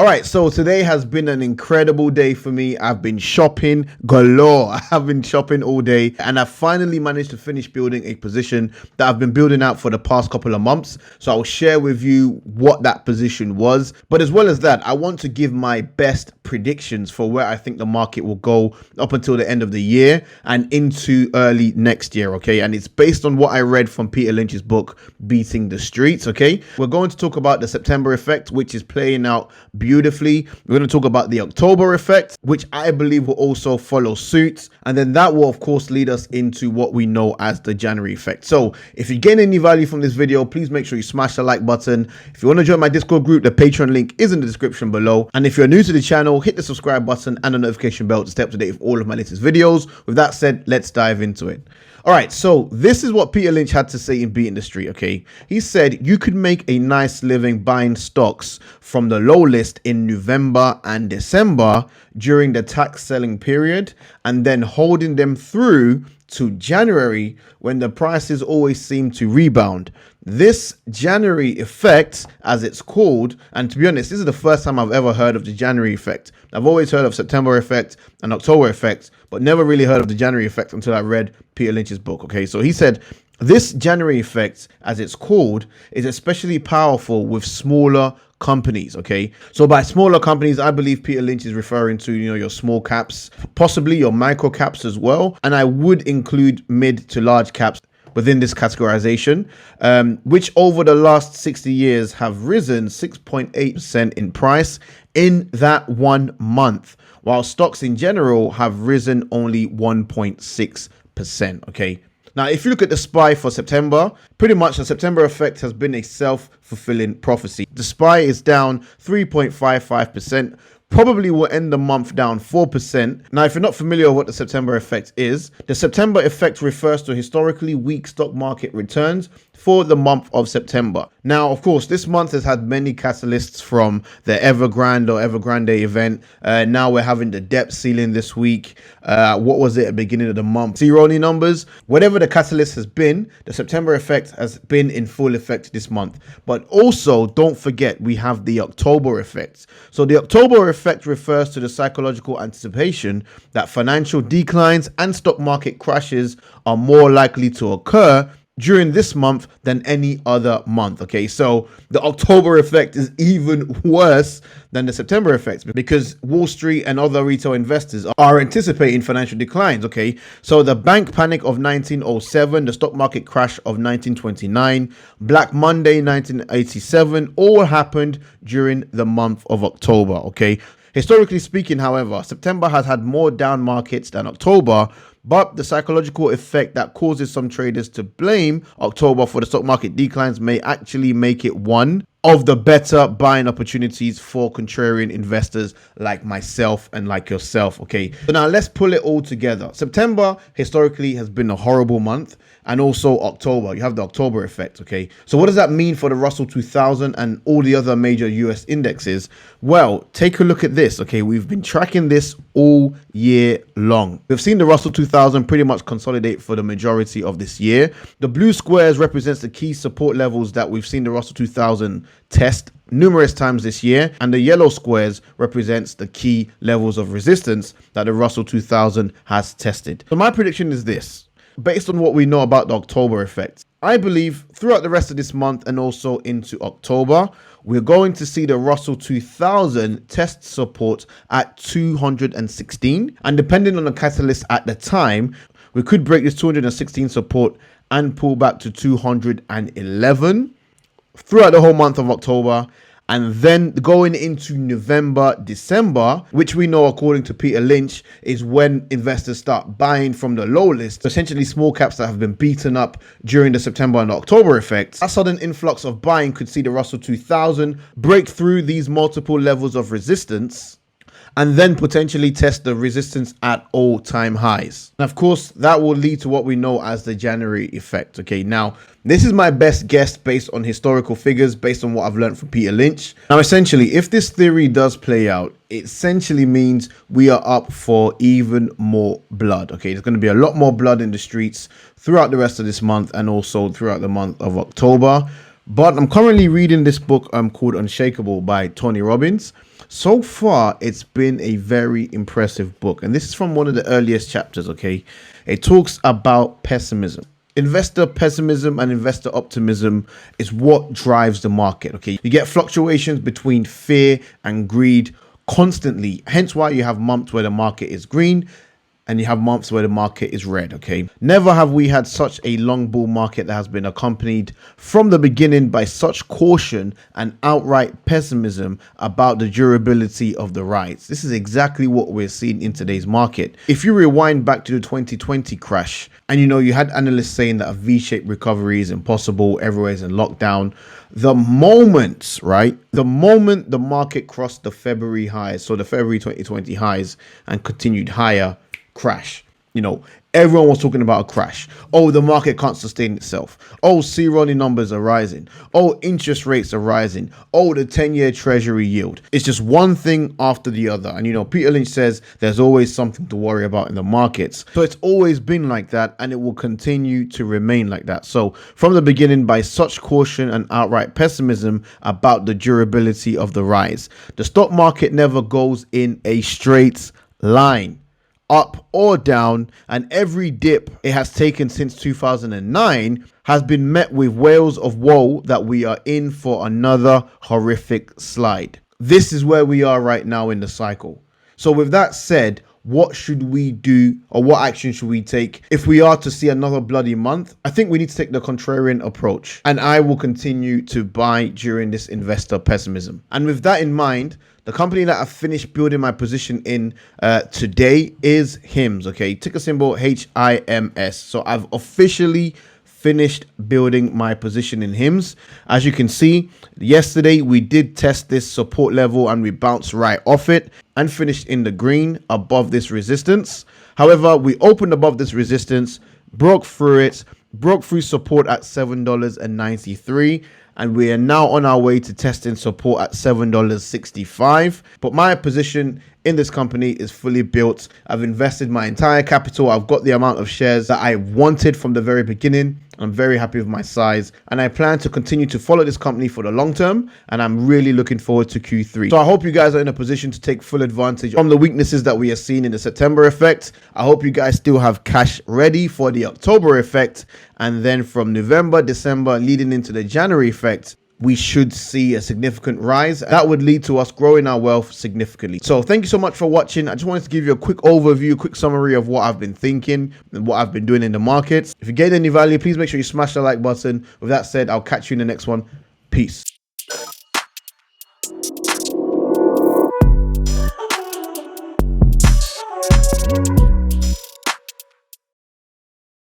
All right, so today has been an incredible day for me. I've been shopping galore. I've been shopping all day, and I finally managed to finish building a position that I've been building out for the past couple of months. So I'll share with you what that position was. But as well as that, I want to give my best predictions for where I think the market will go up until the end of the year and into early next year, okay? And it's based on what I read from Peter Lynch's book, Beating the Streets, okay? We're going to talk about the September effect, which is playing out beautifully. We're going to talk about the October effect, which I believe will also follow suit. And then that will, of course, lead us into what we know as the January effect. So if you gain any value from this video, please make sure you smash the like button. If you want to join my Discord group, the Patreon link is in the description below. And if you're new to the channel, hit the subscribe button and the notification bell to stay up to date with all of my latest videos. With that said, let's dive into it. All right, so this is what Peter Lynch had to say in Beating the Street, okay? He said you could make a nice living buying stocks from the low list in November and December during the tax selling period and then holding them through to January when the prices always seem to rebound. This January effect, as it's called, and to be honest, this is the first time I've ever heard of the January effect. I've always heard of September effect and October effect, but never really heard of the January effect until I read Peter Lynch's book, okay? So he said, this January effect, as it's called, is especially powerful with smaller companies, okay? So by smaller companies, I believe Peter Lynch is referring to, your small caps, possibly your micro caps as well. And I would include mid to large caps within this categorization, which over the last 60 years have risen 6.8% in price in that 1 month, while stocks in general have risen only 1.6%, okay? Now, if you look at the SPY for September, pretty much the September effect has been a self-fulfilling prophecy. The SPY is down 3.55%. Probably will end the month down 4%. Now, if you're not familiar with what the September effect is, the September effect refers to historically weak stock market returns for the month of September. Now, of course, this month has had many catalysts from the Evergrande or Evergrande event. Now we're having the debt ceiling this week. What was it at the beginning of the month? Zero-only numbers. Whatever the catalyst has been, the September effect has been in full effect this month. But also, don't forget, we have the October effect. So the October effect refers to the psychological anticipation that financial declines and stock market crashes are more likely to occur during this month than any other month, okay? So the October effect is even worse than the September effect because Wall Street and other retail investors are anticipating financial declines, okay? So the bank panic of 1907, the stock market crash of 1929, Black Monday 1987, all happened during the month of October, okay? Historically speaking, however, September has had more down markets than October, but the psychological effect that causes some traders to blame October for the stock market declines may actually make it one of the better buying opportunities for contrarian investors like myself and like yourself, okay? So now let's pull it all together. September historically has been a horrible month, and also October. You have the October effect, okay? So what does that mean for the Russell 2000 and all the other major US indexes? Well, take a look at this, okay? We've been tracking this all year long. We've seen the Russell 2000 pretty much consolidate for the majority of this year. The blue squares represents the key support levels that we've seen the Russell 2000 test numerous times this year, and the yellow squares represents the key levels of resistance that the Russell 2000 has tested. So my prediction is this, based on what we know about the October effect. I believe throughout the rest of this month and also into October, we're going to see the Russell 2000 test support at 216, and depending on the catalyst at the time, we could break this 216 support and pull back to 211 throughout the whole month of October. And then going into November, December, which we know according to Peter Lynch is when investors start buying from the low list, essentially small caps that have been beaten up during the September and October effects. A sudden influx of buying could see the Russell 2000 break through these multiple levels of resistance and then potentially test the resistance at all-time highs. And of course, that will lead to what we know as the January effect. Okay, now, this is my best guess based on historical figures, based on what I've learned from Peter Lynch. Now, essentially, if this theory does play out, it essentially means we are up for even more blood. Okay, there's going to be a lot more blood in the streets throughout the rest of this month and also throughout the month of October. But I'm currently reading this book called Unshakable by Tony Robbins. So far, it's been a very impressive book. And this is from one of the earliest chapters, okay? It talks about pessimism. Investor pessimism and investor optimism is what drives the market, okay? You get fluctuations between fear and greed constantly, hence why you have months where the market is green and you have months where the market is red, okay? Never have we had such a long bull market that has been accompanied from the beginning by such caution and outright pessimism about the durability of the rise. This is exactly what we're seeing in today's market. If you rewind back to the 2020 crash, and you had analysts saying that a V-shaped recovery is impossible, everywhere's in lockdown. The moment the market crossed the February highs, so the February 2020 highs, and continued higher, crash. Everyone was talking about a crash. Oh, the market can't sustain itself. Oh, C-Ronnie numbers are rising. Oh, interest rates are rising. Oh, the 10-year treasury yield. It's just one thing after the other. And Peter Lynch says there's always something to worry about in the markets. So it's always been like that, and it will continue to remain like that. So from the beginning, by such caution and outright pessimism about the durability of the rise. The stock market never goes in a straight line, up or down, and every dip it has taken since 2009 has been met with wails of woe that we are in for another horrific slide. This is where we are right now in the cycle. So with that said, what should we do, or what action should we take if we are to see another bloody month? I think we need to take the contrarian approach, and I will continue to buy during this investor pessimism. And with that in mind, the company that I finished building my position in today is HIMS, okay? Ticker symbol HIMS. So I've officially finished building my position in HIMS. As you can see, yesterday we did test this support level and we bounced right off it and finished in the green above this resistance. However, we opened above this resistance, broke through it, broke through support at $7.93, and we are now on our way to testing support at $7.65. But my position in this company is fully built. I've invested my entire capital. I've got the amount of shares that I wanted from the very beginning. I'm very happy with my size, and I plan to continue to follow this company for the long term, and I'm really looking forward to Q3. So I hope you guys are in a position to take full advantage from the weaknesses that we are seeing in the September effect. I hope you guys still have cash ready for the October effect, and then from November, December, leading into the January effect, we should see a significant rise. That would lead to us growing our wealth significantly. So thank you so much for watching. I just wanted to give you a quick overview, a quick summary of what I've been thinking and what I've been doing in the markets. If you gained any value, please make sure you smash the like button. With that said, I'll catch you in the next one. Peace.